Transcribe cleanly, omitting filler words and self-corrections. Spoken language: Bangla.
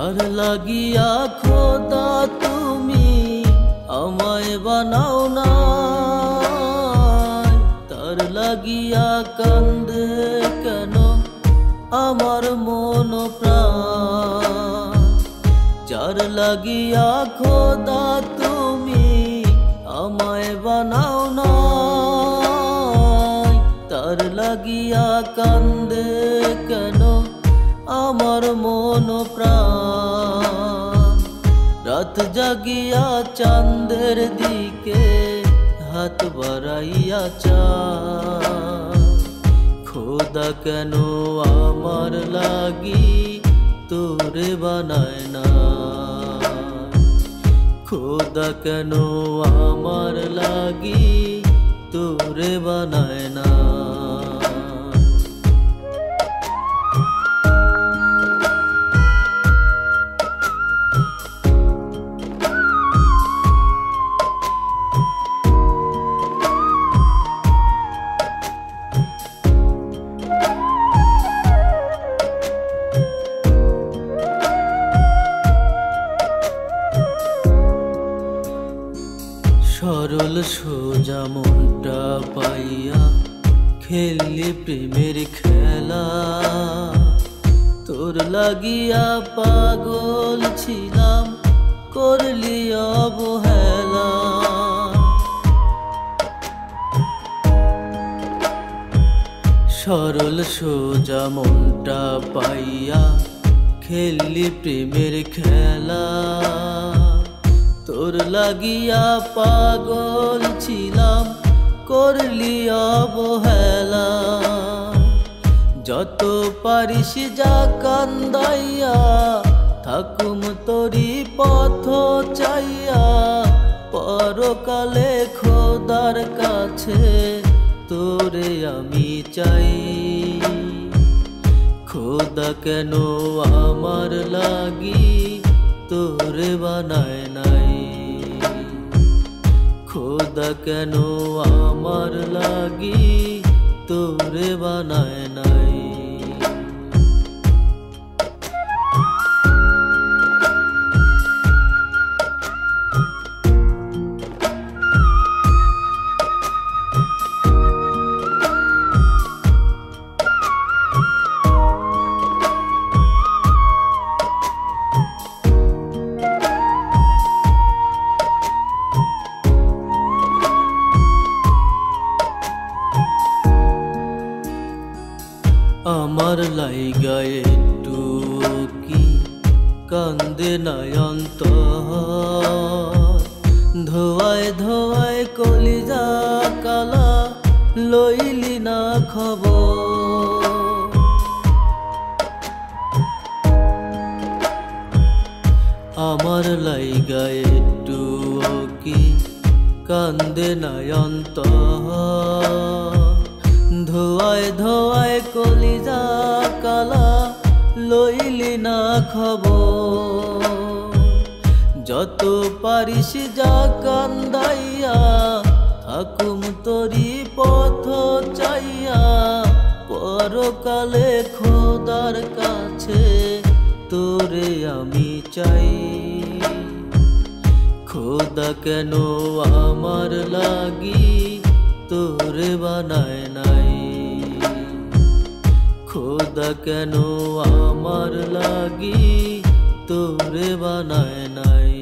যার লাগিয়া খোদা তুমি আমায় বানাও না, তার লাগিয়া কান্দে কেন আমার মন প্রাণ। যার লাগিয়া খোদা তুমি আমায় বানাও না, তার লাগিয়া কান্দে কেন আমার মন প্রাণ। রাত জাগিয়া চাঁদের দিকে হাত বাড়াইয়া চায়, খোদা কেন আমার লাগি তোরে বানায় না, খোদা কেন আমার লাগি তোরে বানায় না। সরল সোজা মনটা পাইয়া খেললি প্রেমের খেলা, তোর লাগিয়া পাগল ছিলাম করলি অবহেলা। সরল সোজা মনটা পাইয়া খেললি প্রেমের খেলা, তোর লাগিয়া পাগল ছিলাম করলি অবহেলা। যত পারিস যা কান্দাইয়া থাকুম তোরি পথ চাইয়া, পরকালে খোদার কাছে তোরে আমি চাই। খোদা কেন আমার লাগি তোরে বানায় নাই, খোদা কেন আমার লাগি তোরে বানায় নাই। আমার লাইগা একটু কি কান্দে নাই অন্তর, ধোয়ায় ধোয়ায় কলিজা কালা লইলি না খবর। আমার লাইগা একটু কি কান্দে নাই অন্তর, ধোয়ায় ধোয়ায় কলিজা কালা লইলি না খবর। যত পারিস যা কান্দাইয়া থাকুম তোরি পথ চাইয়া, পরকালে খোদার কাছে তোরে আমি চাই। খোদা কেন আমার লাগি তোরে বানায় নাই, খোদা কেন আমার লাগি তোরে বানায় নাই।